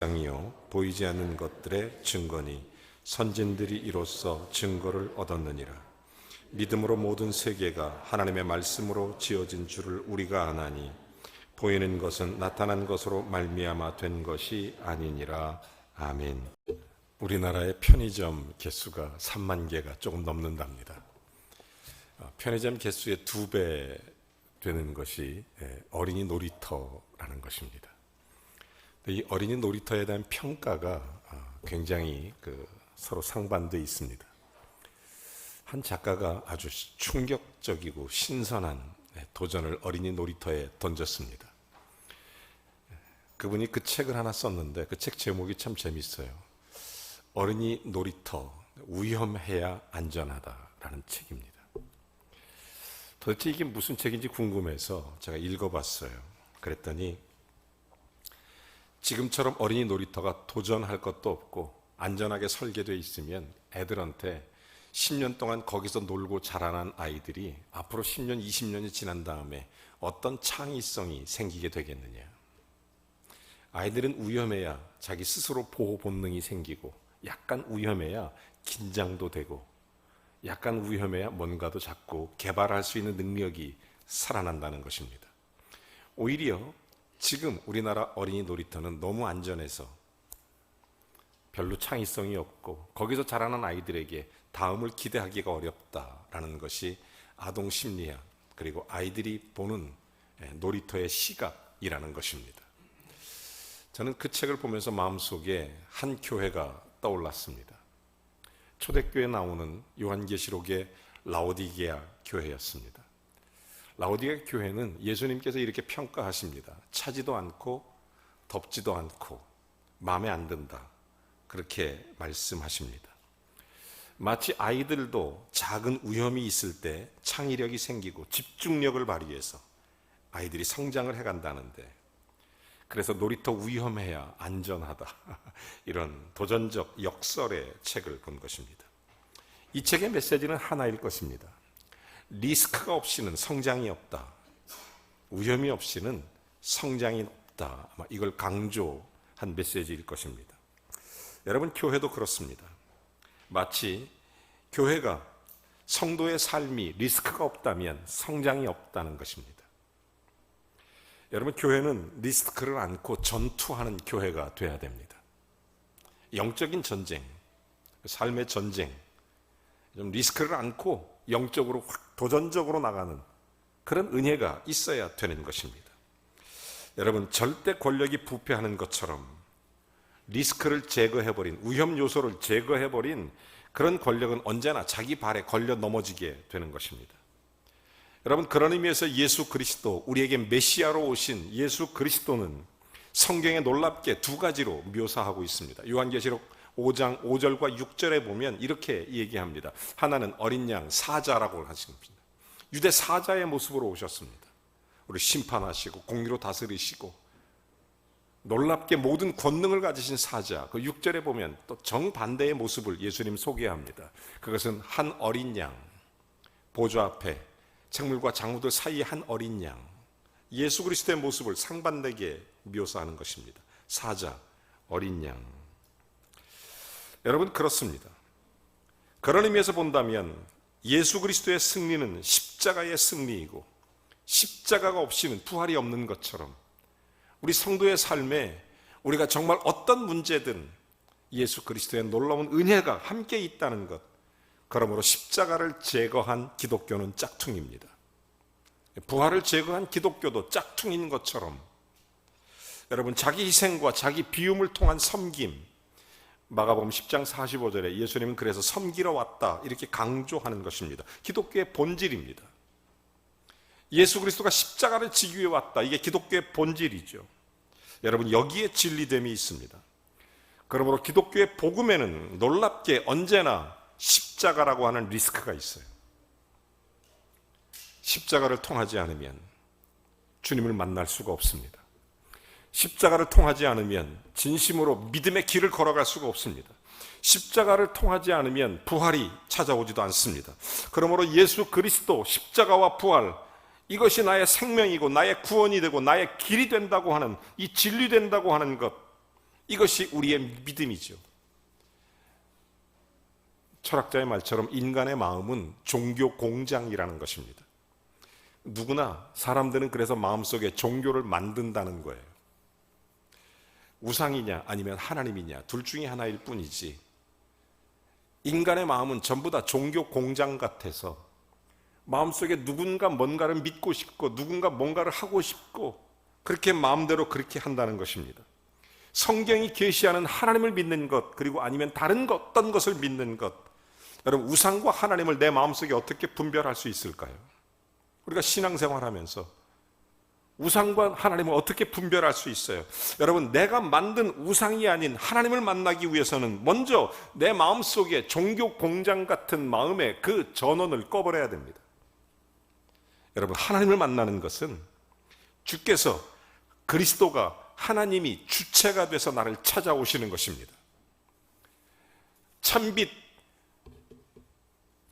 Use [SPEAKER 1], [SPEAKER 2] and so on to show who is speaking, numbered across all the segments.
[SPEAKER 1] 이요 보이지 않는 것들의 증거니 선진들이 이로써 증거를 얻었느니라. 믿음으로 모든 세계가 하나님의 말씀으로 지어진 줄을 우리가 아나니 보이는 것은 나타난 것으로 말미암아 된 것이 아니니라. 아멘. 우리나라의 편의점 개수가 3만 개가 조금 넘는답니다. 편의점 개수의 2배 되는 것이 어린이 놀이터라는 것입니다. 이 어린이 놀이터에 대한 평가가 굉장히 서로 상반되어 있습니다. 한 작가가 아주 충격적이고 신선한 도전을 어린이 놀이터에 던졌습니다. 그분이 그 책을 하나 썼는데 그 책 제목이 참 재밌어요. 어린이 놀이터, 위험해야 안전하다라는 책입니다. 도대체 이게 무슨 책인지 궁금해서 제가 읽어봤어요. 그랬더니 지금처럼 어린이 놀이터가 도전할 것도 없고 안전하게 설계되어 있으면 애들한테 10년 동안 거기서 놀고 자라난 아이들이 앞으로 10년, 20년이 지난 다음에 어떤 창의성이 생기게 되겠느냐. 아이들은 위험해야 자기 스스로 보호 본능이 생기고 약간 위험해야 긴장도 되고 약간 위험해야 뭔가도 자꾸 개발할 수 있는 능력이 살아난다는 것입니다. 오히려 지금 우리나라 어린이 놀이터는 너무 안전해서 별로 창의성이 없고 거기서 자라는 아이들에게 다음을 기대하기가 어렵다라는 것이 아동 심리학 그리고 아이들이 보는 놀이터의 시각이라는 것입니다. 저는 그 책을 보면서 마음속에 한 교회가 떠올랐습니다. 초대교회에 나오는 요한계시록의 라오디게아 교회였습니다. 라오디게아 교회는 예수님께서 이렇게 평가하십니다. 차지도 않고 덥지도 않고 마음에 안 든다. 그렇게 말씀하십니다. 마치 아이들도 작은 위험이 있을 때 창의력이 생기고 집중력을 발휘해서 아이들이 성장을 해간다는데 그래서 놀이터 위험해야 안전하다. 이런 도전적 역설의 책을 본 것입니다. 이 책의 메시지는 하나일 것입니다. 리스크가 없이는 성장이 없다. 위험이 없이는 성장이 없다. 이걸 강조한 메시지일 것입니다. 여러분, 교회도 그렇습니다. 마치 교회가 성도의 삶이 리스크가 없다면 성장이 없다는 것입니다. 여러분, 교회는 리스크를 안고 전투하는 교회가 돼야 됩니다. 영적인 전쟁, 삶의 전쟁, 좀 리스크를 안고 영적으로 확 도전적으로 나가는 그런 은혜가 있어야 되는 것입니다. 여러분, 절대 권력이 부패하는 것처럼 리스크를 제거해버린, 위험 요소를 제거해버린 그런 권력은 언제나 자기 발에 걸려 넘어지게 되는 것입니다. 여러분, 그런 의미에서 예수 그리스도, 우리에게 메시아로 오신 예수 그리스도는 성경에 놀랍게 2가지로 묘사하고 있습니다. 요한계시록 5장 5절과 6절에 보면 이렇게 얘기합니다. 하나는 어린 양 사자라고 하십니다. 유대 사자의 모습으로 오셨습니다. 우리 심판하시고 공의로 다스리시고 놀랍게 모든 권능을 가지신 사자. 그 6절에 보면 또 정반대의 모습을 예수님 소개합니다. 그것은 한 어린 양, 보좌 앞에 생물과 장우들 사이에 한 어린 양, 예수 그리스도의 모습을 상반되게 묘사하는 것입니다. 사자, 어린 양. 여러분, 그렇습니다. 그런 의미에서 본다면 예수 그리스도의 승리는 십자가의 승리이고 십자가가 없이는 부활이 없는 것처럼 우리 성도의 삶에 우리가 정말 어떤 문제든 예수 그리스도의 놀라운 은혜가 함께 있다는 것, 그러므로 십자가를 제거한 기독교는 짝퉁입니다. 부활을 제거한 기독교도 짝퉁인 것처럼 여러분, 자기 희생과 자기 비움을 통한 섬김, 마가복음 10장 45절에 예수님은 그래서 섬기러 왔다 이렇게 강조하는 것입니다. 기독교의 본질입니다. 예수 그리스도가 십자가를 지기 위해 왔다. 이게 기독교의 본질이죠. 여러분, 여기에 진리됨이 있습니다. 그러므로 기독교의 복음에는 놀랍게 언제나 십자가라고 하는 리스크가 있어요. 십자가를 통하지 않으면 주님을 만날 수가 없습니다. 십자가를 통하지 않으면 진심으로 믿음의 길을 걸어갈 수가 없습니다. 십자가를 통하지 않으면 부활이 찾아오지도 않습니다. 그러므로 예수 그리스도 십자가와 부활, 이것이 나의 생명이고 나의 구원이 되고 나의 길이 된다고 하는, 이 진리된다고 하는 것, 이것이 우리의 믿음이죠. 철학자의 말처럼 인간의 마음은 종교 공장이라는 것입니다. 누구나 사람들은 그래서 마음속에 종교를 만든다는 거예요. 우상이냐 아니면 하나님이냐 둘 중에 하나일 뿐이지, 인간의 마음은 전부 다 종교 공장 같아서 마음속에 누군가 뭔가를 믿고 싶고 누군가 뭔가를 하고 싶고 그렇게 마음대로 그렇게 한다는 것입니다. 성경이 계시하는 하나님을 믿는 것, 그리고 아니면 다른 어떤 것을 믿는 것, 여러분 우상과 하나님을 내 마음속에 어떻게 분별할 수 있을까요? 우리가 신앙생활하면서 우상과 하나님을 어떻게 분별할 수 있어요? 여러분, 내가 만든 우상이 아닌 하나님을 만나기 위해서는 먼저 내 마음속에 종교 공장 같은 마음의 그 전원을 꺼버려야 됩니다. 여러분, 하나님을 만나는 것은 주께서, 그리스도가, 하나님이 주체가 돼서 나를 찾아오시는 것입니다. 참빛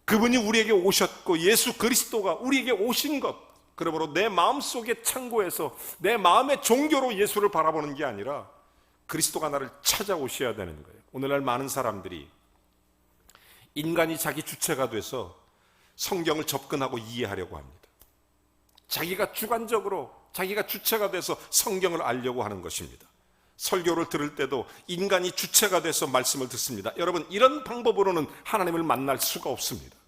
[SPEAKER 1] 그분이 우리에게 오셨고 예수 그리스도가 우리에게 오신 것, 그러므로 내 마음속의 창고에서 내 마음의 종교로 예수를 바라보는 게 아니라 그리스도가 나를 찾아오셔야 되는 거예요. 오늘날 많은 사람들이 인간이 자기 주체가 돼서 성경을 접근하고 이해하려고 합니다. 자기가 주관적으로, 자기가 주체가 돼서 성경을 알려고 하는 것입니다. 설교를 들을 때도 인간이 주체가 돼서 말씀을 듣습니다. 여러분, 이런 방법으로는 하나님을 만날 수가 없습니다.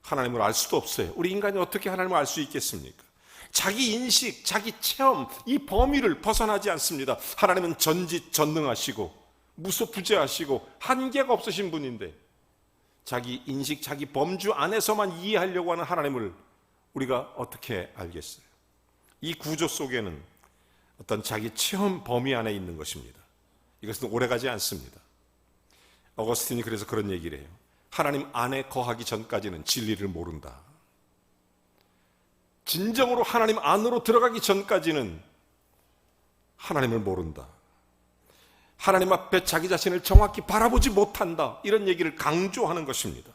[SPEAKER 1] 하나님을 알 수도 없어요. 우리 인간이 어떻게 하나님을 알 수 있겠습니까? 자기 인식, 자기 체험, 이 범위를 벗어나지 않습니다. 하나님은 전지전능하시고 무소부재하시고 한계가 없으신 분인데 자기 인식, 자기 범주 안에서만 이해하려고 하는 하나님을 우리가 어떻게 알겠어요? 이 구조 속에는 어떤 자기 체험 범위 안에 있는 것입니다. 이것은 오래가지 않습니다. 어거스틴이 그래서 그런 얘기를 해요. 하나님 안에 거하기 전까지는 진리를 모른다. 진정으로 하나님 안으로 들어가기 전까지는 하나님을 모른다. 하나님 앞에 자기 자신을 정확히 바라보지 못한다. 이런 얘기를 강조하는 것입니다.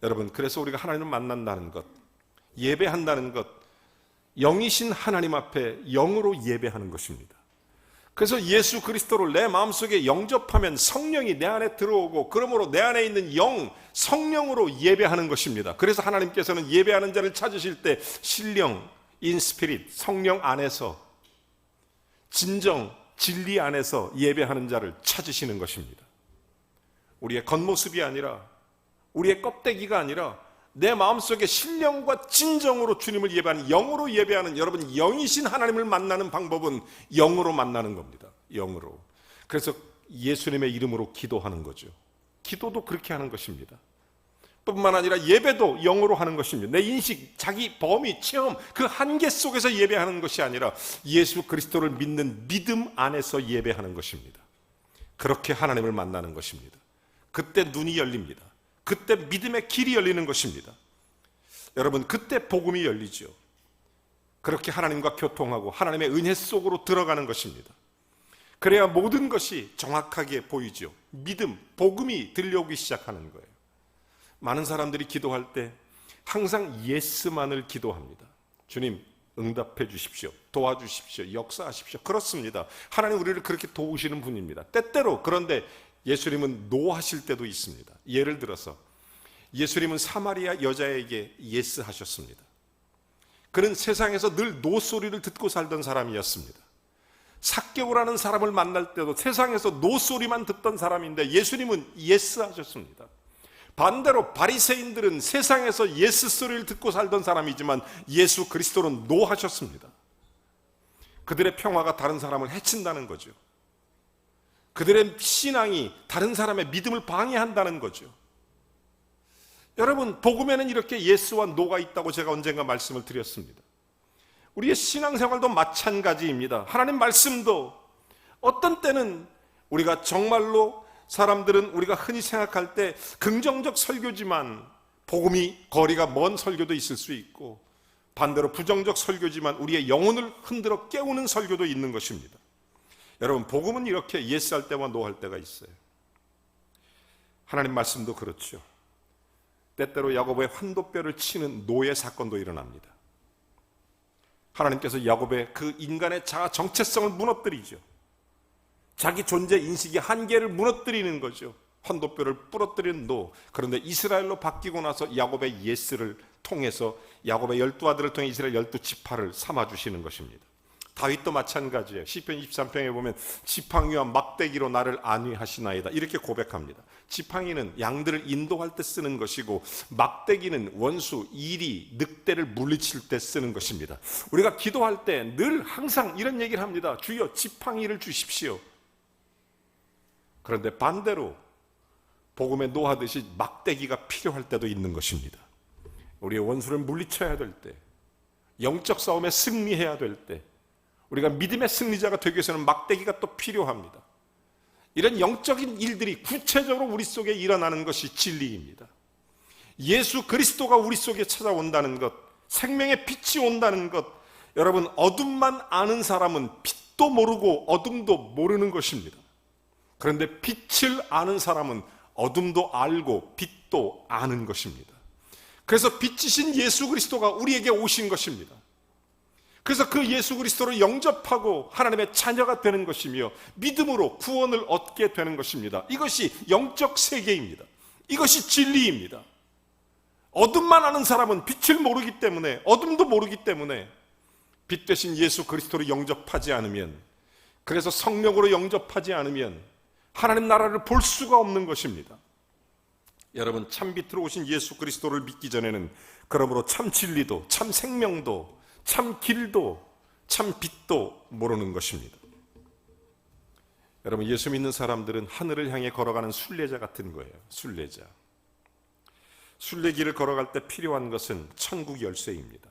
[SPEAKER 1] 여러분, 그래서 우리가 하나님을 만난다는 것, 예배한다는 것, 영이신 하나님 앞에 영으로 예배하는 것입니다. 그래서 예수 그리스도를 내 마음속에 영접하면 성령이 내 안에 들어오고, 그러므로 내 안에 있는 영, 성령으로 예배하는 것입니다. 그래서 하나님께서는 예배하는 자를 찾으실 때 신령, 인스피릿, 성령 안에서, 진정, 진리 안에서 예배하는 자를 찾으시는 것입니다. 우리의 겉모습이 아니라, 우리의 껍데기가 아니라 내 마음속에 신령과 진정으로 주님을 예배하는, 영으로 예배하는, 여러분 영이신 하나님을 만나는 방법은 영으로 만나는 겁니다. 영으로. 그래서 예수님의 이름으로 기도하는 거죠. 기도도 그렇게 하는 것입니다. 뿐만 아니라 예배도 영으로 하는 것입니다. 내 인식, 자기 범위, 체험, 그 한계 속에서 예배하는 것이 아니라 예수 그리스도를 믿는 믿음 안에서 예배하는 것입니다. 그렇게 하나님을 만나는 것입니다. 그때 눈이 열립니다. 그때 믿음의 길이 열리는 것입니다. 여러분, 그때 복음이 열리죠. 그렇게 하나님과 교통하고 하나님의 은혜 속으로 들어가는 것입니다. 그래야 모든 것이 정확하게 보이죠. 믿음, 복음이 들려오기 시작하는 거예요. 많은 사람들이 기도할 때 항상 예스만을 기도합니다. 주님, 응답해 주십시오. 도와주십시오. 역사하십시오. 그렇습니다. 하나님 우리를 그렇게 도우시는 분입니다. 때때로, 그런데 예수님은 노하실 때도 있습니다. 예를 들어서 예수님은 사마리아 여자에게 예스 하셨습니다. 그는 세상에서 늘 노소리를 듣고 살던 사람이었습니다. 삭개오라는 사람을 만날 때도 세상에서 노소리만 듣던 사람인데 예수님은 예스 하셨습니다. 반대로 바리새인들은 세상에서 예스 소리를 듣고 살던 사람이지만 예수 그리스도는 노 하셨습니다. 그들의 평화가 다른 사람을 해친다는 거죠. 그들의 신앙이 다른 사람의 믿음을 방해한다는 거죠. 여러분, 복음에는 이렇게 예스와 노가 있다고 제가 언젠가 말씀을 드렸습니다. 우리의 신앙생활도 마찬가지입니다. 하나님 말씀도 어떤 때는 우리가 정말로, 사람들은 우리가 흔히 생각할 때 긍정적 설교지만 복음이 거리가 먼 설교도 있을 수 있고, 반대로 부정적 설교지만 우리의 영혼을 흔들어 깨우는 설교도 있는 것입니다. 여러분, 복음은 이렇게 예스할 때와 노할 때가 있어요. 하나님 말씀도 그렇죠. 때때로 야곱의 환도뼈를 치는 노의 사건도 일어납니다. 하나님께서 야곱의 그 인간의 자아 정체성을 무너뜨리죠. 자기 존재 인식의 한계를 무너뜨리는 거죠. 환도뼈를 부러뜨리는 노. 그런데 이스라엘로 바뀌고 나서 야곱의 예스를 통해서 야곱의 12아들을 통해 이스라엘 12지파를 삼아주시는 것입니다. 다윗도 마찬가지예요. 시편 23편에 보면 지팡이와 막대기로 나를 안위하시나이다 이렇게 고백합니다. 지팡이는 양들을 인도할 때 쓰는 것이고 막대기는 원수, 이리, 늑대를 물리칠 때 쓰는 것입니다. 우리가 기도할 때 늘 항상 이런 얘기를 합니다. 주여 지팡이를 주십시오. 그런데 반대로 복음에 노하듯이 막대기가 필요할 때도 있는 것입니다. 우리의 원수를 물리쳐야 될 때, 영적 싸움에 승리해야 될 때, 우리가 믿음의 승리자가 되기 위해서는 막대기가 또 필요합니다. 이런 영적인 일들이 구체적으로 우리 속에 일어나는 것이 진리입니다. 예수 그리스도가 우리 속에 찾아온다는 것, 생명의 빛이 온다는 것, 여러분 어둠만 아는 사람은 빛도 모르고 어둠도 모르는 것입니다. 그런데 빛을 아는 사람은 어둠도 알고 빛도 아는 것입니다. 그래서 빛이신 예수 그리스도가 우리에게 오신 것입니다. 그래서 그 예수 그리스도를 영접하고 하나님의 자녀가 되는 것이며 믿음으로 구원을 얻게 되는 것입니다. 이것이 영적 세계입니다. 이것이 진리입니다. 어둠만 아는 사람은 빛을 모르기 때문에, 어둠도 모르기 때문에 빛 대신 예수 그리스도를 영접하지 않으면, 그래서 성령으로 영접하지 않으면 하나님 나라를 볼 수가 없는 것입니다. 여러분, 참 빛으로 오신 예수 그리스도를 믿기 전에는 그러므로 참 진리도, 참 생명도, 참 길도, 참 빛도 모르는 것입니다. 여러분, 예수 믿는 사람들은 하늘을 향해 걸어가는 순례자 같은 거예요. 순례자. 순례길을 걸어갈 때 필요한 것은 천국 열쇠입니다.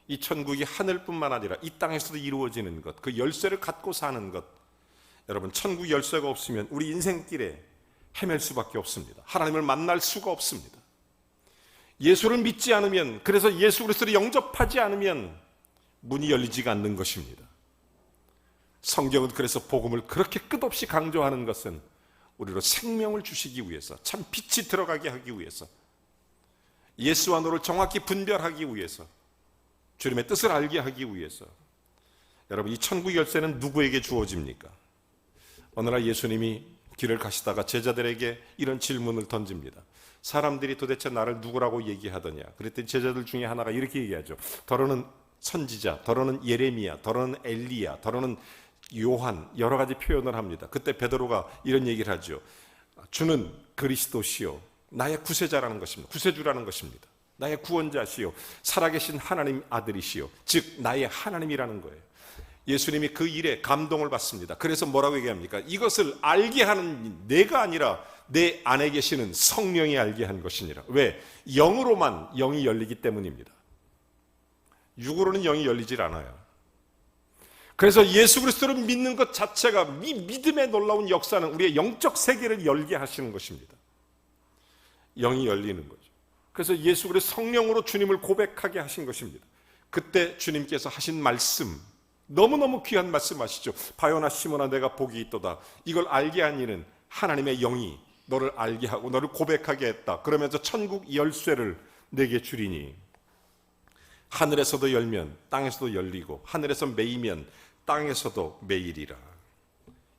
[SPEAKER 1] 이 천국이 하늘뿐만 아니라 이 땅에서도 이루어지는 것, 그 열쇠를 갖고 사는 것. 여러분, 천국 열쇠가 없으면 우리 인생길에 헤맬 수밖에 없습니다. 하나님을 만날 수가 없습니다. 예수를 믿지 않으면, 그래서 예수 그리스도를 영접하지 않으면 문이 열리지가 않는 것입니다. 성경은 그래서 복음을 그렇게 끝없이 강조하는 것은 우리로 생명을 주시기 위해서, 참 빛이 들어가게 하기 위해서, 예수와 너를 정확히 분별하기 위해서, 주님의 뜻을 알게 하기 위해서. 여러분, 이 천국 열쇠는 누구에게 주어집니까? 어느 날 예수님이 길을 가시다가 제자들에게 이런 질문을 던집니다. 사람들이 도대체 나를 누구라고 얘기하더냐? 그랬더니 제자들 중에 하나가 이렇게 얘기하죠. 더러는 선지자, 더러는 예레미야, 더러는 엘리야, 더러는 요한, 여러 가지 표현을 합니다. 그때 베드로가 이런 얘기를 하죠. 주는 그리스도시요, 나의 구세자라는 것입니다. 구세주라는 것입니다. 나의 구원자시요, 살아계신 하나님 아들이시요, 즉 나의 하나님이라는 거예요. 예수님이 그 일에 감동을 받습니다. 그래서 뭐라고 얘기합니까? 이것을 알게 하는 내가 아니라 내 안에 계시는 성령이 알게 한 것이니라. 왜? 영으로만 영이 열리기 때문입니다. 육으로는 영이 열리질 않아요. 그래서 예수 그리스도를 믿는 것 자체가, 이 믿음의 놀라운 역사는 우리의 영적 세계를 열게 하시는 것입니다. 영이 열리는 거죠. 그래서 예수 그리스도 성령으로 주님을 고백하게 하신 것입니다. 그때 주님께서 하신 말씀, 너무너무 귀한 말씀하시죠. 바요나 시몬아 내가 복이 있도다. 이걸 알게 한 이는 하나님의 영이 너를 알게 하고 너를 고백하게 했다. 그러면서 천국 열쇠를 내게 주리니 하늘에서도 열면 땅에서도 열리고 하늘에서 매이면 땅에서도 매이리라.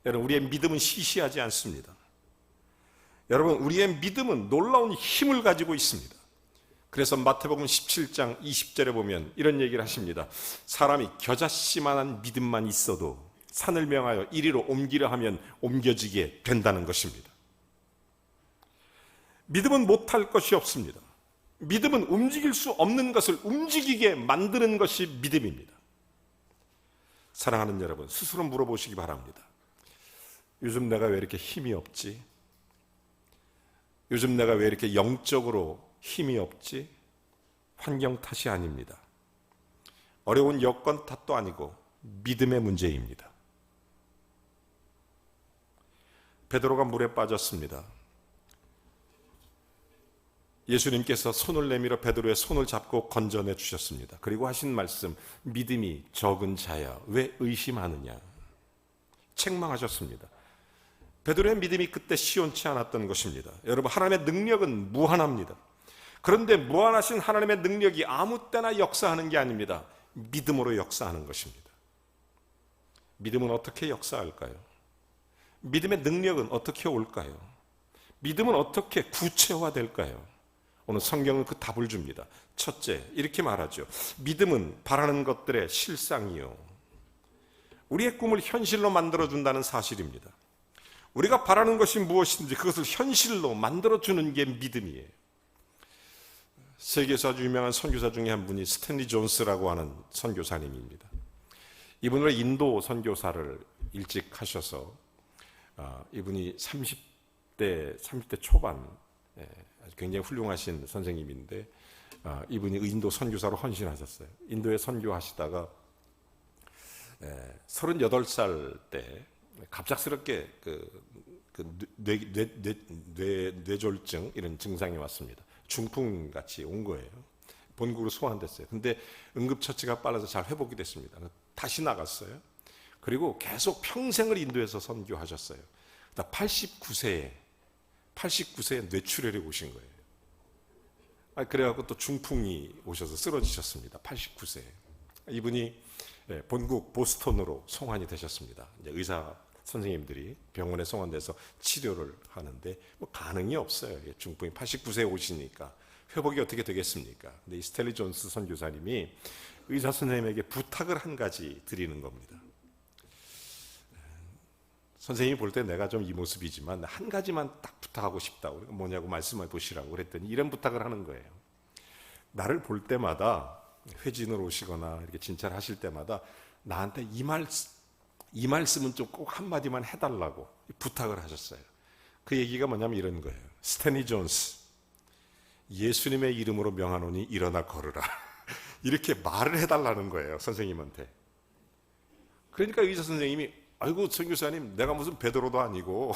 [SPEAKER 1] 여러분, 우리의 믿음은 시시하지 않습니다. 여러분, 우리의 믿음은 놀라운 힘을 가지고 있습니다. 그래서 마태복음 17장 20절에 보면 이런 얘기를 하십니다. 사람이 겨자씨만한 믿음만 있어도 산을 명하여 이리로 옮기려 하면 옮겨지게 된다는 것입니다. 믿음은 못할 것이 없습니다. 믿음은 움직일 수 없는 것을 움직이게 만드는 것이 믿음입니다. 사랑하는 여러분, 스스로 물어보시기 바랍니다. 요즘 내가 왜 이렇게 힘이 없지? 요즘 내가 왜 이렇게 영적으로 힘이 없지? 환경 탓이 아닙니다. 어려운 여건 탓도 아니고 믿음의 문제입니다. 베드로가 물에 빠졌습니다. 예수님께서 손을 내밀어 베드로의 손을 잡고 건져내 주셨습니다. 그리고 하신 말씀, 믿음이 적은 자야 왜 의심하느냐? 책망하셨습니다. 베드로의 믿음이 그때 시원치 않았던 것입니다. 여러분, 하나님의 능력은 무한합니다. 그런데 무한하신 하나님의 능력이 아무 때나 역사하는 게 아닙니다. 믿음으로 역사하는 것입니다. 믿음은 어떻게 역사할까요? 믿음의 능력은 어떻게 올까요? 믿음은 어떻게 구체화될까요? 오늘 성경은 그 답을 줍니다. 첫째, 이렇게 말하죠. 믿음은 바라는 것들의 실상이요. 우리의 꿈을 현실로 만들어준다는 사실입니다. 우리가 바라는 것이 무엇인지 그것을 현실로 만들어주는 게 믿음이에요. 세계에서 아주 유명한 선교사 중에 한 분이 스탠리 존스라고 하는 선교사님입니다. 이분은 인도 선교사를 일찍 하셔서 이분이 30대 초반 굉장히 훌륭하신 선생님인데 이분이 인도 선교사로 헌신하셨어요. 인도에 선교하시다가 38살 때 갑작스럽게 뇌졸중 이런 증상이 왔습니다. 중풍같이 온 거예요. 본국으로 소환됐어요. 근데 응급처치가 빨라서 잘 회복이 됐습니다. 다시 나갔어요. 그리고 계속 평생을 인도에서 선교하셨어요. 89세에 뇌출혈이 오신 거예요. 그래갖고 또 중풍이 오셔서 쓰러지셨습니다. 89세. 이분이 본국 보스턴으로 송환이 되셨습니다. 이제 의사 선생님들이 병원에 송환돼서 치료를 하는데 가능이 없어요. 중풍이 89세에 오시니까 회복이 어떻게 되겠습니까? 근데 이 스탠리 존스 선교사님이 의사 선생님에게 부탁을 한 가지 드리는 겁니다. 선생님이 볼 때 내가 좀 이 모습이지만 한 가지만 딱 부탁하고 싶다고. 뭐냐고 말씀해 보시라고 그랬더니 이런 부탁을 하는 거예요. 나를 볼 때마다 회진으로 오시거나 이렇게 진찰 하실 때마다 나한테 이 말씀은 좀 꼭 한마디만 해달라고 부탁을 하셨어요. 그 얘기가 뭐냐면 이런 거예요. 스탠리 존스, 예수님의 이름으로 명하노니 일어나 걸으라. 이렇게 말을 해달라는 거예요, 선생님한테. 그러니까 의사 선생님이 아이고 선교사님, 내가 무슨 베드로도 아니고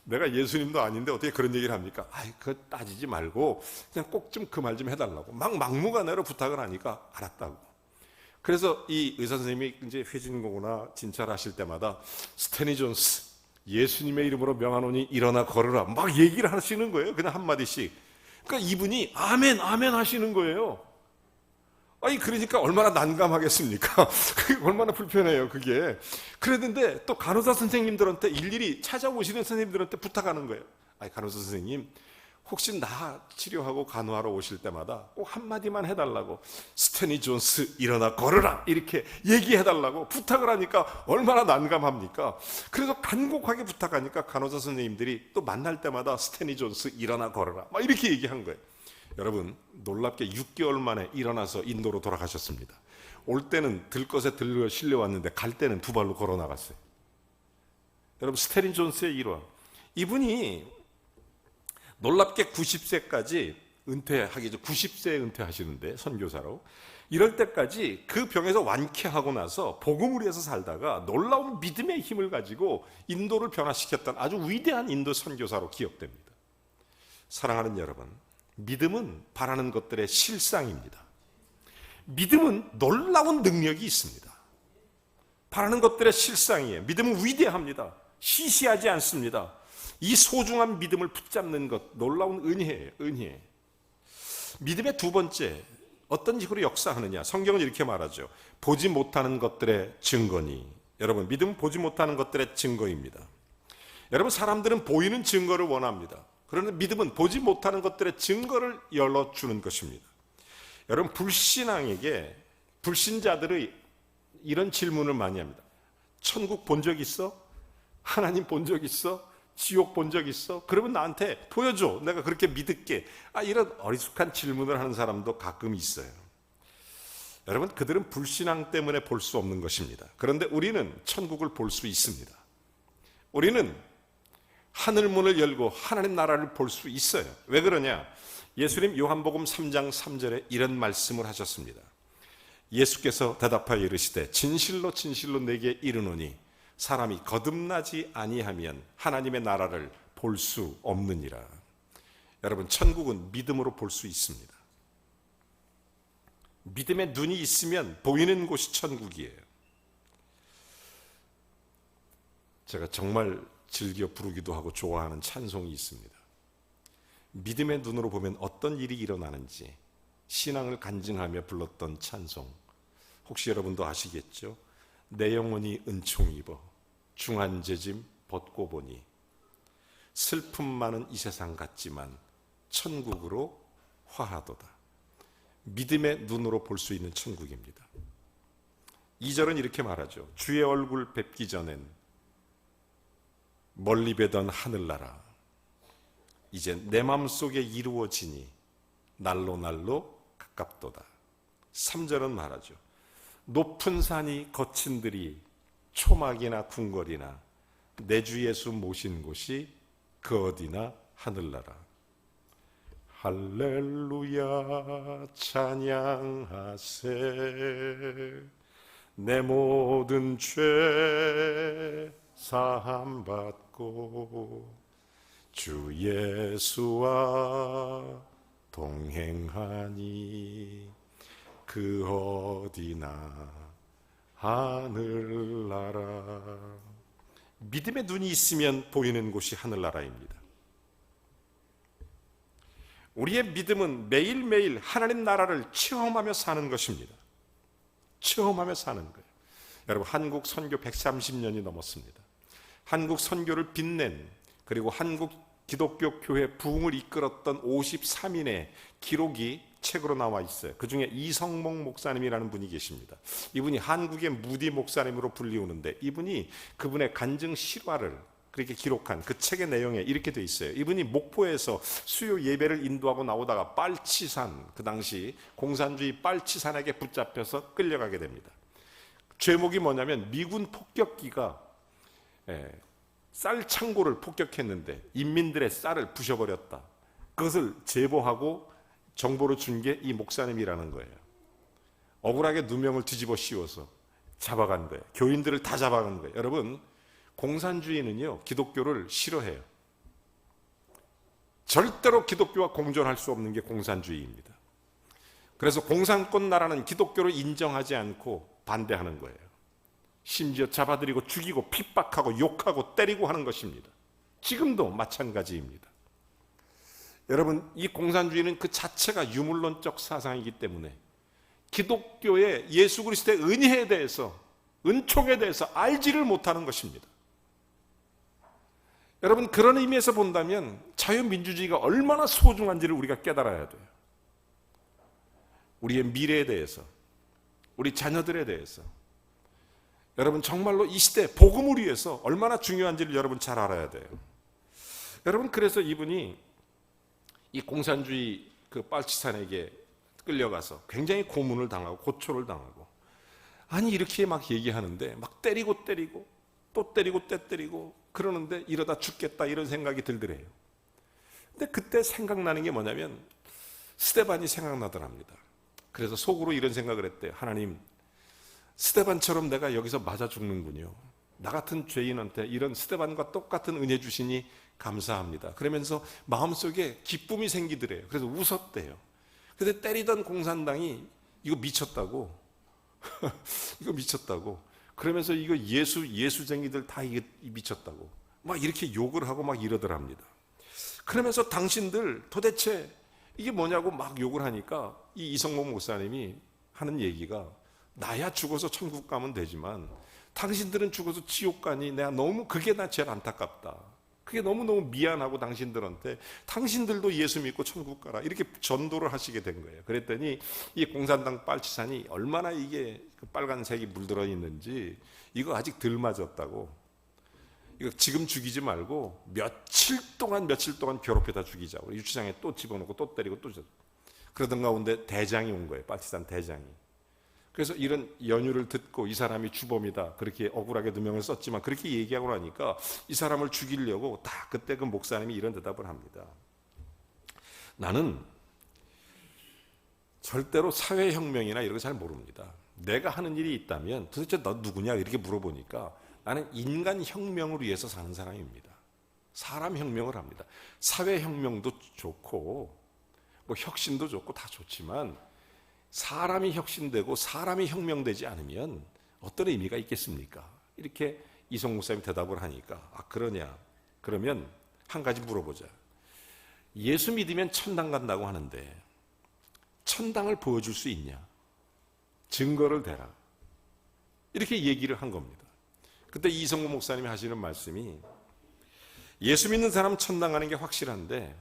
[SPEAKER 1] 내가 예수님도 아닌데 어떻게 그런 얘기를 합니까? 그거 따지지 말고 그냥 꼭 좀 그 말 좀 해달라고 막무가내로 부탁을 하니까 알았다고. 그래서 이 의사 선생님이 이제 회진거나 진찰하실 때마다 스탠리 존스, 예수님의 이름으로 명하노니 일어나 걸으라 막 얘기를 하시는 거예요. 그냥 한마디씩. 그러니까 이분이 아멘 아멘 하시는 거예요. 그러니까 얼마나 난감하겠습니까? 얼마나 불편해요, 그게. 그랬는데 또 간호사 선생님들한테 일일이 찾아오시는 선생님들한테 부탁하는 거예요. 간호사 선생님, 혹시 나 치료하고 간호하러 오실 때마다 꼭 한마디만 해달라고 스탠리 존스 일어나 걸으라 이렇게 얘기해달라고 부탁을 하니까 얼마나 난감합니까? 그래서 간곡하게 부탁하니까 간호사 선생님들이 또 만날 때마다 스탠리 존스 일어나 걸으라 막 이렇게 얘기한 거예요. 여러분, 놀랍게 6개월 만에 일어나서 인도로 돌아가셨습니다. 올 때는 들것에 들려 실려왔는데 갈 때는 두 발로 걸어 나갔어요. 여러분, 스탠리 존스의 일화. 이분이 놀랍게 90세까지 은퇴하기 전 90세에 은퇴하시는데 선교사로 이럴 때까지 그 병에서 완쾌하고 나서 복음을 위해서 살다가 놀라운 믿음의 힘을 가지고 인도를 변화시켰던 아주 위대한 인도 선교사로 기억됩니다. 사랑하는 여러분, 믿음은 바라는 것들의 실상입니다. 믿음은 놀라운 능력이 있습니다. 바라는 것들의 실상이에요. 믿음은 위대합니다. 시시하지 않습니다. 이 소중한 믿음을 붙잡는 것, 놀라운 은혜예요. 은혜. 믿음의 두 번째, 어떤 식으로 역사하느냐. 성경은 이렇게 말하죠. 보지 못하는 것들의 증거니. 여러분, 믿음은 보지 못하는 것들의 증거입니다. 여러분, 사람들은 보이는 증거를 원합니다. 그러나 믿음은 보지 못하는 것들의 증거를 열어주는 것입니다. 여러분, 불신자들의 이런 질문을 많이 합니다. 천국 본 적 있어? 하나님 본 적 있어? 지옥 본 적 있어? 그러면 나한테 보여줘. 내가 그렇게 믿을게. 이런 어리숙한 질문을 하는 사람도 가끔 있어요. 여러분, 그들은 불신앙 때문에 볼 수 없는 것입니다. 그런데 우리는 천국을 볼 수 있습니다. 우리는 하늘문을 열고 하나님 나라를 볼 수 있어요. 왜 그러냐? 예수님 요한복음 3장 3절에 이런 말씀을 하셨습니다. 예수께서 대답하여 이르시되 진실로 진실로 내게 이르노니 사람이 거듭나지 아니하면 하나님의 나라를 볼 수 없느니라. 여러분, 천국은 믿음으로 볼 수 있습니다. 믿음의 눈이 있으면 보이는 곳이 천국이에요. 제가 정말 즐겨 부르기도 하고 좋아하는 찬송이 있습니다. 믿음의 눈으로 보면 어떤 일이 일어나는지 신앙을 간증하며 불렀던 찬송, 혹시 여러분도 아시겠죠? 내 영혼이 은총 입어 중한 죄짐 벗고 보니 슬픔 많은 이 세상 같지만 천국으로 화하도다. 믿음의 눈으로 볼 수 있는 천국입니다. 2절은 이렇게 말하죠. 주의 얼굴 뵙기 전엔 멀리 뵈던 하늘나라 이제 내 마음속에 이루어지니 날로 날로 가깝도다. 3절은 말하죠. 높은 산이 거친 들이 초막이나 궁궐이나 내 주 예수 모신 곳이 그 어디나 하늘나라. 할렐루야 찬양하세 내 모든 죄 사함 받고 주 예수와 동행하니 그 어디나 하늘나라. 믿음의 눈이 있으면 보이는 곳이 하늘나라입니다. 우리의 믿음은 매일매일 하나님 나라를 체험하며 사는 것입니다. 체험하며 사는 거예요. 여러분, 한국 선교 130년이 넘었습니다. 한국 선교를 빛낸, 그리고 한국 기독교 교회 부흥을 이끌었던 53인의 기록이 책으로 나와 있어요. 그 중에 이성목 목사님이라는 분이 계십니다. 이분이 한국의 무디 목사님으로 불리우는데, 이분이 그분의 간증 실화를 그렇게 기록한 그 책의 내용에 이렇게 돼 있어요. 이분이 목포에서 수요 예배를 인도하고 나오다가 빨치산, 그 당시 공산주의 빨치산에게 붙잡혀서 끌려가게 됩니다. 죄목이 뭐냐면 미군 폭격기가 쌀 창고를 폭격했는데 인민들의 쌀을 부셔버렸다. 그것을 제보하고 정보를 준 게 이 목사님이라는 거예요. 억울하게 누명을 뒤집어 씌워서 잡아간 거예요. 교인들을 다 잡아간 거예요. 여러분, 공산주의는요, 기독교를 싫어해요. 절대로 기독교와 공존할 수 없는 게 공산주의입니다. 그래서 공산권 나라는 기독교를 인정하지 않고 반대하는 거예요. 심지어 잡아들이고 죽이고 핍박하고 욕하고 때리고 하는 것입니다. 지금도 마찬가지입니다. 여러분, 이 공산주의는 그 자체가 유물론적 사상이기 때문에 기독교의 예수 그리스도의 은혜에 대해서, 은총에 대해서 알지를 못하는 것입니다. 여러분, 그런 의미에서 본다면 자유민주주의가 얼마나 소중한지를 우리가 깨달아야 돼요. 우리의 미래에 대해서, 우리 자녀들에 대해서, 여러분 정말로 이 시대 복음을 위해서 얼마나 중요한지를 여러분 잘 알아야 돼요. 여러분, 그래서 이분이 이 공산주의 그 빨치산에게 끌려가서 굉장히 고문을 당하고 고초를 당하고, 아니 이렇게 막 얘기하는데 막 때리고 또 때리고 때리고 그러는데 이러다 죽겠다 이런 생각이 들더래요. 근데 그때 생각나는 게 뭐냐면 스데반이 생각나더랍니다. 그래서 속으로 이런 생각을 했대요. 하나님, 스데반처럼 내가 여기서 맞아 죽는군요. 나 같은 죄인한테 이런 스데반과 똑같은 은혜 주시니 감사합니다. 그러면서 마음속에 기쁨이 생기더래요. 그래서 웃었대요. 근데 때리던 공산당이 이거 미쳤다고 이거 미쳤다고, 그러면서 이거 예수쟁이들 다 이게 미쳤다고 막 이렇게 욕을 하고 막 이러더랍니다. 그러면서 당신들 도대체 이게 뭐냐고 막 욕을 하니까 이 이성목 목사님이 하는 얘기가, 나야 죽어서 천국 가면 되지만 당신들은 죽어서 지옥 가니 내가 너무 그게 나 제일 안타깝다. 그게 너무너무 미안하고 당신들한테, 당신들도 예수 믿고 천국 가라 이렇게 전도를 하시게 된 거예요. 그랬더니 이 공산당 빨치산이 얼마나 이게 그 빨간색이 물들어 있는지, 이거 아직 덜 맞았다고, 이거 지금 죽이지 말고 며칠 동안 괴롭혀다 죽이자고 유치장에 또 집어넣고 또 때리고 또 그러던 가운데 대장이 온 거예요. 빨치산 대장이. 그래서 이런 연유를 듣고 이 사람이 주범이다 그렇게 억울하게 누명을 썼지만 그렇게 얘기하고 나니까 이 사람을 죽이려고 다 그때 그 목사님이 이런 대답을 합니다. 나는 절대로 사회혁명이나 이런 거 잘 모릅니다. 내가 하는 일이 있다면 도대체 너 누구냐 이렇게 물어보니까 나는 인간혁명을 위해서 사는 사람입니다. 사람혁명을 합니다. 사회혁명도 좋고 뭐 혁신도 좋고 다 좋지만 사람이 혁신되고 사람이 혁명되지 않으면 어떤 의미가 있겠습니까? 이렇게 이성 목사님이 대답을 하니까, 아 그러냐? 그러면 한 가지 물어보자. 예수 믿으면 천당 간다고 하는데 천당을 보여줄 수 있냐? 증거를 대라. 이렇게 얘기를 한 겁니다. 그때 이성모 목사님이 하시는 말씀이, 예수 믿는 사람은 천당 가는 게 확실한데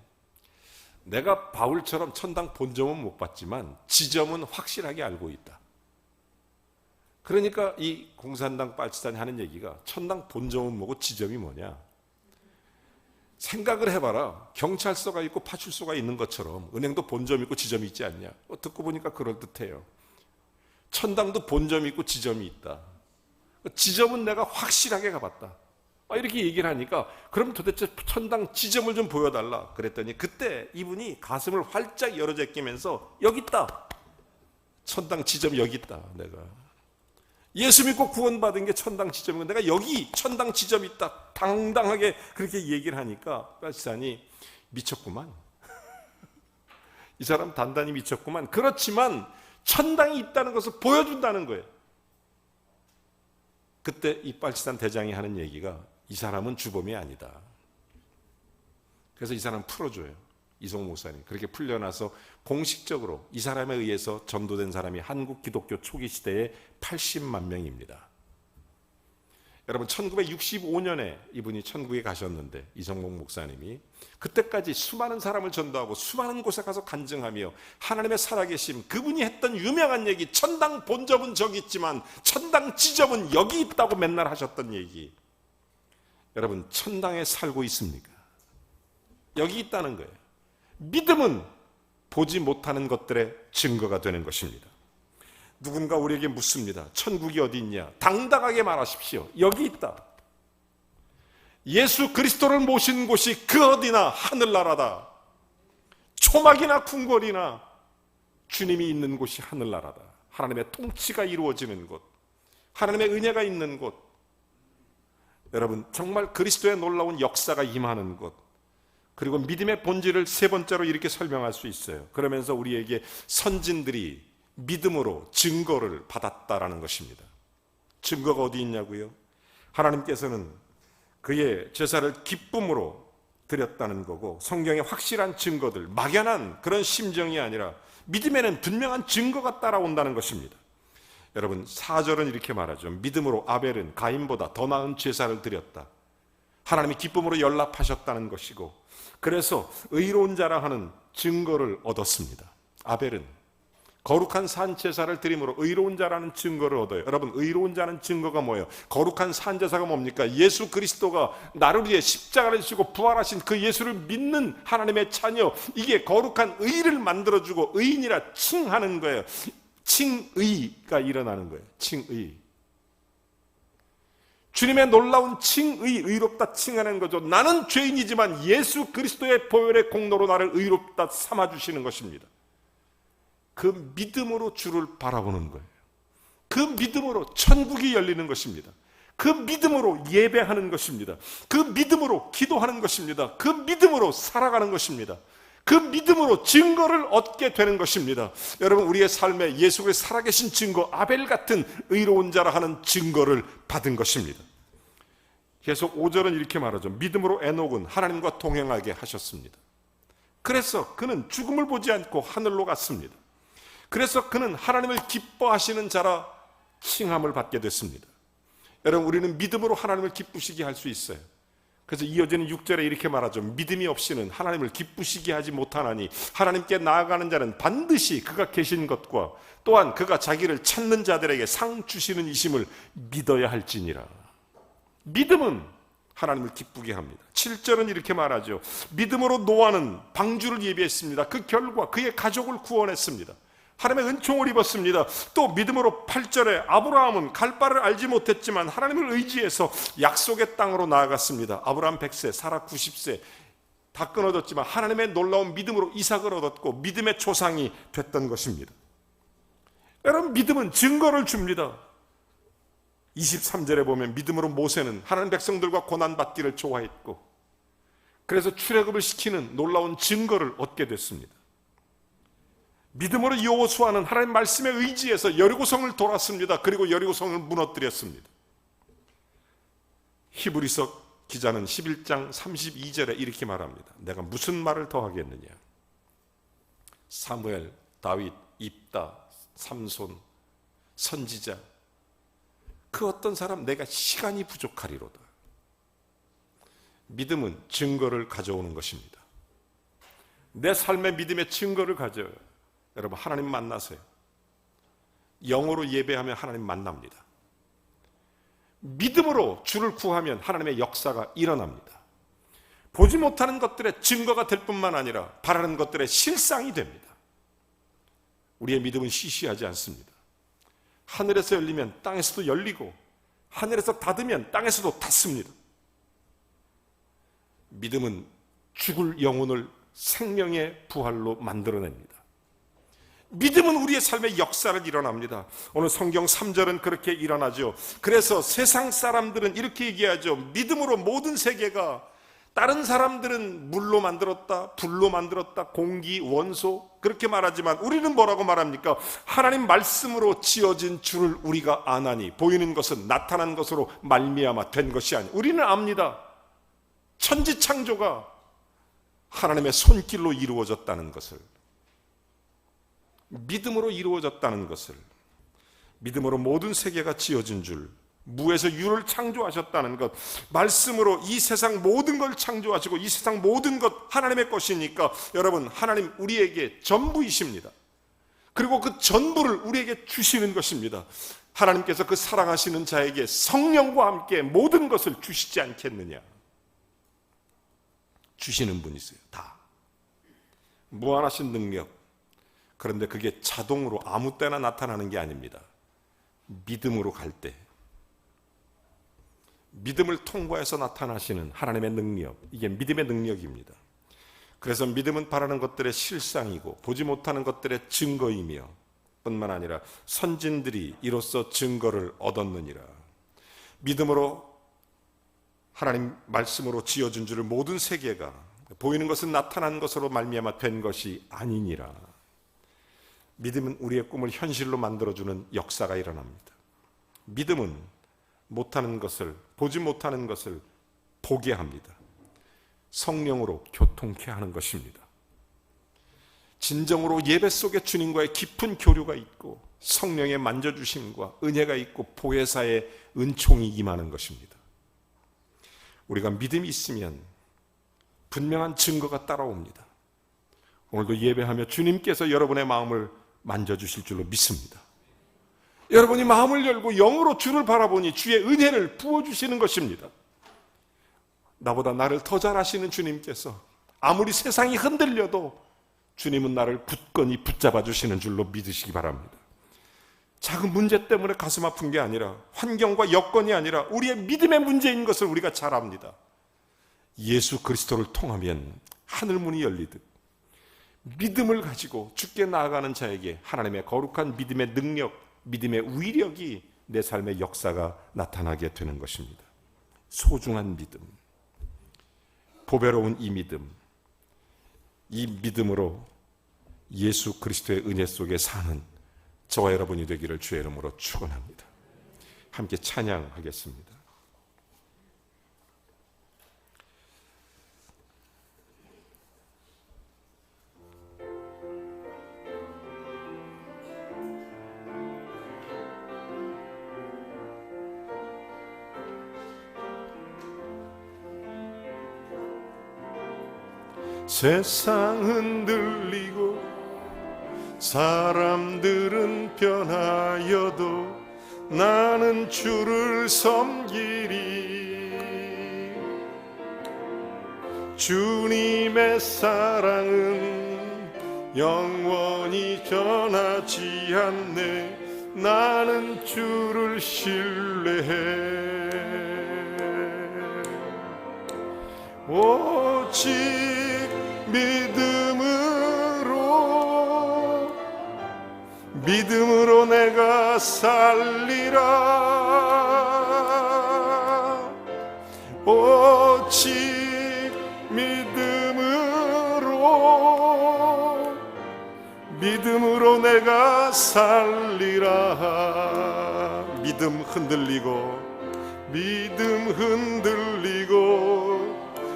[SPEAKER 1] 내가 바울처럼 천당 본점은 못 봤지만 지점은 확실하게 알고 있다. 그러니까 이 공산당 빨치산이 하는 얘기가 천당 본점은 뭐고 지점이 뭐냐. 생각을 해봐라. 경찰서가 있고 파출소가 있는 것처럼 은행도 본점이 있고 지점이 있지 않냐. 듣고 보니까 그럴듯해요. 천당도 본점이 있고 지점이 있다. 지점은 내가 확실하게 가봤다. 이렇게 얘기를 하니까 그럼 도대체 천당 지점을 좀 보여달라 그랬더니 그때 이분이 가슴을 활짝 열어 제끼면서 여기 있다. 천당 지점 여기 있다. 내가 예수 믿고 구원받은 게 천당 지점이고 내가 여기 천당 지점이 있다. 당당하게 그렇게 얘기를 하니까 빨치산이 미쳤구만. 이 사람 단단히 미쳤구만. 그렇지만 천당이 있다는 것을 보여준다는 거예요. 그때 이 빨치산 대장이 하는 얘기가 이 사람은 주범이 아니다. 그래서 이 사람 풀어줘요. 이성호 목사님. 그렇게 풀려나서 공식적으로 이 사람에 의해서 전도된 사람이 한국 기독교 초기 시대에 80만 명입니다. 여러분 1965년에 이분이 천국에 가셨는데 이성목 목사님이 그때까지 수많은 사람을 전도하고 수많은 곳에 가서 간증하며 하나님의 살아계심 그분이 했던 유명한 얘기 천당 본점은 저기 있지만 천당 지점은 여기 있다고 맨날 하셨던 얘기. 여러분 천당에 살고 있습니까? 여기 있다는 거예요. 믿음은 보지 못하는 것들의 증거가 되는 것입니다. 누군가 우리에게 묻습니다. 천국이 어디 있냐? 당당하게 말하십시오. 여기 있다. 예수 그리스도를 모신 곳이 그 어디나 하늘나라다. 초막이나 궁궐이나 주님이 있는 곳이 하늘나라다. 하나님의 통치가 이루어지는 곳, 하나님의 은혜가 있는 곳, 여러분 정말 그리스도의 놀라운 역사가 임하는 곳, 그리고 믿음의 본질을 세 번째로 이렇게 설명할 수 있어요. 그러면서 우리에게 선진들이 믿음으로 증거를 받았다라는 것입니다. 증거가 어디 있냐고요? 하나님께서는 그의 제사를 기쁨으로 드렸다는 거고 성경의 확실한 증거들, 막연한 그런 심정이 아니라 믿음에는 분명한 증거가 따라온다는 것입니다. 여러분 4절은 이렇게 말하죠. 믿음으로 아벨은 가인보다 더 나은 제사를 드렸다. 하나님이 기쁨으로 연락하셨다는 것이고 그래서 의로운 자라 하는 증거를 얻었습니다. 아벨은 거룩한 산 제사를 드림으로 의로운 자라는 증거를 얻어요. 여러분 의로운 자는 증거가 뭐예요? 거룩한 산 제사가 뭡니까? 예수 그리스도가 나를 위해 십자가를 지고 부활하신 그 예수를 믿는 하나님의 자녀, 이게 거룩한 의를 만들어주고 의인이라 칭하는 거예요. 칭의가 일어나는 거예요. 칭의. 주님의 놀라운 칭의, 의롭다 칭하는 거죠. 나는 죄인이지만 예수 그리스도의 보혈의 공로로 나를 의롭다 삼아주시는 것입니다. 그 믿음으로 주를 바라보는 거예요. 그 믿음으로 천국이 열리는 것입니다. 그 믿음으로 예배하는 것입니다. 그 믿음으로 기도하는 것입니다. 그 믿음으로 살아가는 것입니다. 그 믿음으로 증거를 얻게 되는 것입니다. 여러분 우리의 삶에 예수 그리스도의 살아계신 증거, 아벨 같은 의로운 자라 하는 증거를 받은 것입니다. 계속 5절은 이렇게 말하죠. 믿음으로 에녹은 하나님과 동행하게 하셨습니다. 그래서 그는 죽음을 보지 않고 하늘로 갔습니다. 그래서 그는 하나님을 기뻐하시는 자라 칭함을 받게 됐습니다. 여러분 우리는 믿음으로 하나님을 기쁘시게 할 수 있어요. 그래서 이어지는 6절에 이렇게 말하죠. 믿음이 없이는 하나님을 기쁘시게 하지 못하나니 하나님께 나아가는 자는 반드시 그가 계신 것과 또한 그가 자기를 찾는 자들에게 상 주시는 이심을 믿어야 할지니라. 믿음은 하나님을 기쁘게 합니다. 7절은 이렇게 말하죠. 믿음으로 노아는 방주를 예비했습니다. 그 결과 그의 가족을 구원했습니다. 하나님의 은총을 입었습니다. 또 믿음으로 8절에 아브라함은 갈 바를 알지 못했지만 하나님을 의지해서 약속의 땅으로 나아갔습니다. 아브라함 100세, 사라 90세 다 끊어졌지만 하나님의 놀라운 믿음으로 이삭을 얻었고 믿음의 조상이 됐던 것입니다. 여러분 믿음은 증거를 줍니다. 23절에 보면 믿음으로 모세는 하나님 백성들과 고난받기를 좋아했고 그래서 출애굽을 시키는 놀라운 증거를 얻게 됐습니다. 믿음으로 여호수아는 하나님 말씀에 의지해서 여리고성을 돌았습니다. 그리고 여리고성을 무너뜨렸습니다. 히브리서 기자는 11장 32절에 이렇게 말합니다. 내가 무슨 말을 더 하겠느냐? 사무엘, 다윗, 입다, 삼손, 선지자 그 어떤 사람 내가 시간이 부족하리로다. 믿음은 증거를 가져오는 것입니다. 내 삶의 믿음의 증거를 가져요. 여러분, 하나님 만나세요. 영어로 예배하면 하나님 만납니다. 믿음으로 주를 구하면 하나님의 역사가 일어납니다. 보지 못하는 것들의 증거가 될 뿐만 아니라 바라는 것들의 실상이 됩니다. 우리의 믿음은 시시하지 않습니다. 하늘에서 열리면 땅에서도 열리고, 하늘에서 닫으면 땅에서도 닫습니다. 믿음은 죽을 영혼을 생명의 부활로 만들어냅니다. 믿음은 우리의 삶의 역사를 일어납니다. 오늘 성경 3절은 그렇게 일어나죠. 그래서 세상 사람들은 이렇게 얘기하죠. 믿음으로 모든 세계가, 다른 사람들은 물로 만들었다, 불로 만들었다, 공기, 원소 그렇게 말하지만 우리는 뭐라고 말합니까? 하나님 말씀으로 지어진 줄을 우리가 아나니, 보이는 것은 나타난 것으로 말미암아 된 것이 아니, 우리는 압니다. 천지창조가 하나님의 손길로 이루어졌다는 것을, 믿음으로 이루어졌다는 것을, 믿음으로 모든 세계가 지어진 줄, 무에서 유를 창조하셨다는 것, 말씀으로 이 세상 모든 걸 창조하시고 이 세상 모든 것 하나님의 것이니까 여러분, 하나님 우리에게 전부이십니다. 그리고 그 전부를 우리에게 주시는 것입니다. 하나님께서 그 사랑하시는 자에게 성령과 함께 모든 것을 주시지 않겠느냐. 주시는 분이세요. 다 무한하신 능력. 그런데 그게 자동으로 아무 때나 나타나는 게 아닙니다. 믿음으로 갈 때, 믿음을 통과해서 나타나시는 하나님의 능력, 이게 믿음의 능력입니다. 그래서 믿음은 바라는 것들의 실상이고 보지 못하는 것들의 증거이며, 뿐만 아니라 선진들이 이로써 증거를 얻었느니라. 믿음으로 하나님 말씀으로 지어준 줄을 모든 세계가, 보이는 것은 나타난 것으로 말미암아 된 것이 아니니라. 믿음은 우리의 꿈을 현실로 만들어주는 역사가 일어납니다. 믿음은 못하는 것을, 보지 못하는 것을 보게 합니다. 성령으로 교통케 하는 것입니다. 진정으로 예배 속에 주님과의 깊은 교류가 있고 성령의 만져주심과 은혜가 있고 보혜사의 은총이 임하는 것입니다. 우리가 믿음이 있으면 분명한 증거가 따라옵니다. 오늘도 예배하며 주님께서 여러분의 마음을 만져주실 줄로 믿습니다. 여러분이 마음을 열고 영으로 주를 바라보니 주의 은혜를 부어주시는 것입니다. 나보다 나를 더 잘 아시는 주님께서 아무리 세상이 흔들려도 주님은 나를 굳건히 붙잡아 주시는 줄로 믿으시기 바랍니다. 작은 문제 때문에 가슴 아픈 게 아니라, 환경과 여건이 아니라 우리의 믿음의 문제인 것을 우리가 잘 압니다. 예수 그리스도를 통하면 하늘문이 열리듯 믿음을 가지고 주께 나아가는 자에게 하나님의 거룩한 믿음의 능력, 믿음의 위력이 내 삶의 역사가 나타나게 되는 것입니다. 소중한 믿음, 보배로운 이 믿음, 이 믿음으로 예수 그리스도의 은혜 속에 사는 저와 여러분이 되기를 주의 이름으로 축원합니다. 함께 찬양하겠습니다. 세상 흔들리고 사람들은 변하여도 나는 주를 섬기리. 주님의 사랑은 영원히 변하지 않네. 나는 주를 신뢰해. 오직 믿음으로 내가 살리라. 오직 믿음으로 내가 살리라. 믿음 흔들리고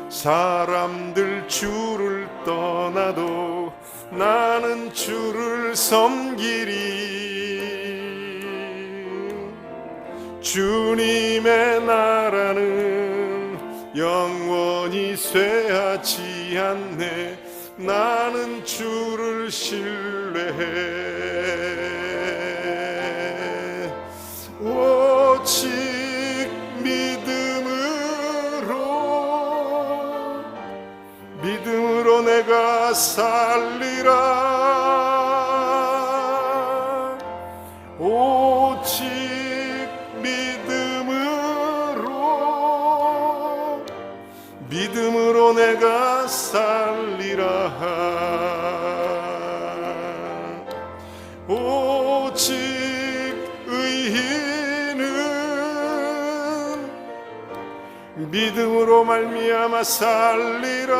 [SPEAKER 1] 사람들 주를 떠나도 나는 주를 섬기리. 주님의 나라는 영원히 쇠하지 않네. 나는 주를 신뢰해. 오직 믿음으로 내가 살리라. 오직 믿음으로 내가 살리라. 오직 의인은 믿음으로 말미암아 살리라.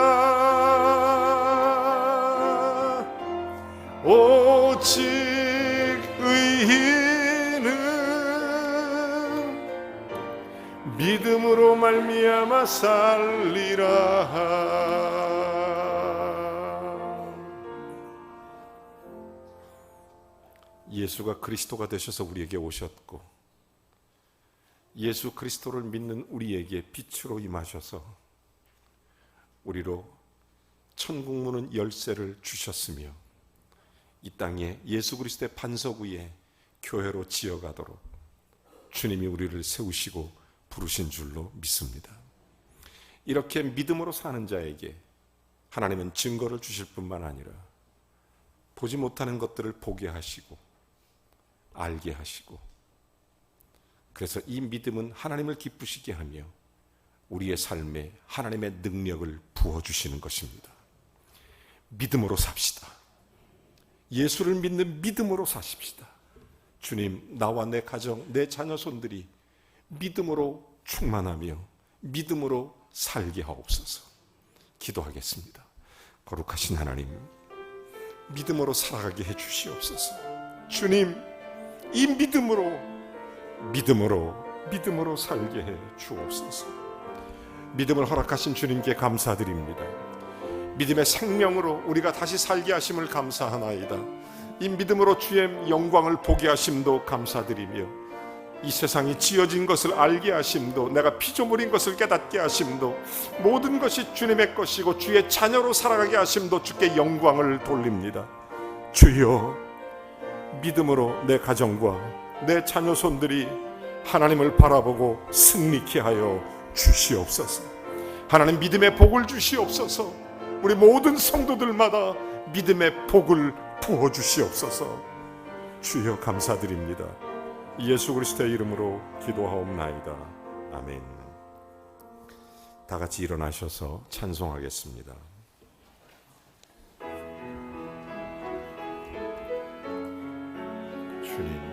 [SPEAKER 1] 오직 의인은 믿음으로 말미암아 살리라. 예수가 그리스도가 되셔서 우리에게 오셨고, 예수 그리스도를 믿는 우리에게 빛으로 임하셔서 우리로 천국문은 열쇠를 주셨으며, 이 땅에 예수 그리스도의 반석 위에 교회로 지어가도록 주님이 우리를 세우시고 부르신 줄로 믿습니다. 이렇게 믿음으로 사는 자에게 하나님은 증거를 주실 뿐만 아니라 보지 못하는 것들을 보게 하시고 알게 하시고, 그래서 이 믿음은 하나님을 기쁘시게 하며 우리의 삶에 하나님의 능력을 부어주시는 것입니다. 믿음으로 삽시다. 예수를 믿는 믿음으로 사십시다. 주님, 나와 내 가정, 내 자녀 손들이 믿음으로 충만하며 믿음으로 살게 하옵소서. 기도하겠습니다. 거룩하신 하나님, 믿음으로 살아가게 해 주시옵소서. 주님, 이 믿음으로 살게 해 주옵소서. 믿음을 허락하신 주님께 감사드립니다. 믿음의 생명으로 우리가 다시 살게 하심을 감사하나이다. 이 믿음으로 주의 영광을 보게 하심도 감사드리며, 이 세상이 지어진 것을 알게 하심도, 내가 피조물인 것을 깨닫게 하심도, 모든 것이 주님의 것이고 주의 자녀로 살아가게 하심도 주께 영광을 돌립니다. 주여, 믿음으로 내 가정과 내 자녀 손들이 하나님을 바라보고 승리케 하여 주시옵소서. 하나님, 믿음의 복을 주시옵소서. 우리 모든 성도들마다 믿음의 복을 부어주시옵소서. 주여, 감사드립니다. 예수 그리스도의 이름으로 기도하옵나이다. 아멘. 다 같이 일어나셔서 찬송하겠습니다. 주님,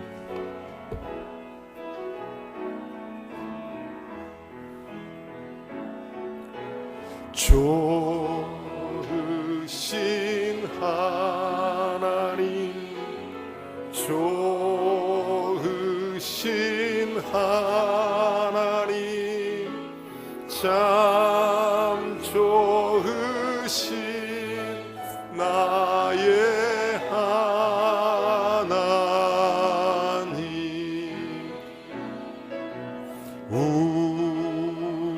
[SPEAKER 1] 좋으신 하나님, 좋으신 하나님, 참 좋으신 나의 하나님,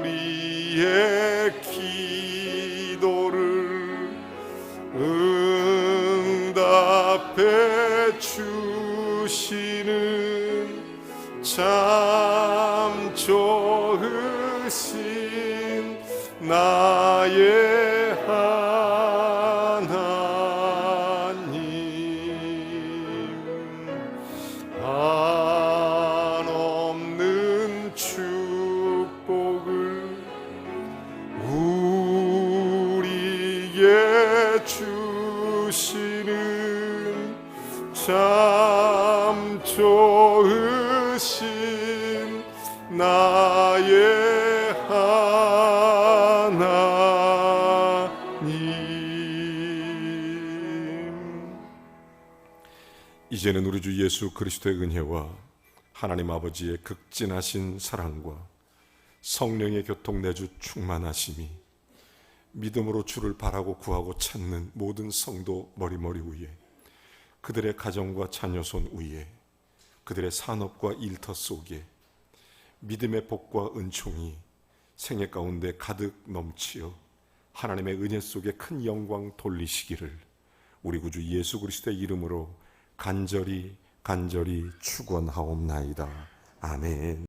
[SPEAKER 1] 우리의 기도를 응답해 주시는 참 좋으신 나의 하나님, 한없는 축복을 우리에게 주시는 참 좋으신 나의 하나님. 이제는 우리 주 예수 그리스도의 은혜와 하나님 아버지의 극진하신 사랑과 성령의 교통내주 충만하심이 믿음으로 주를 바라고 구하고 찾는 모든 성도 머리머리 위에, 그들의 가정과 자녀손 위에, 그들의 산업과 일터 속에 믿음의 복과 은총이 생애 가운데 가득 넘치어 하나님의 은혜 속에 큰 영광 돌리시기를 우리 구주 예수 그리스도의 이름으로 간절히 축원하옵나이다. 아멘.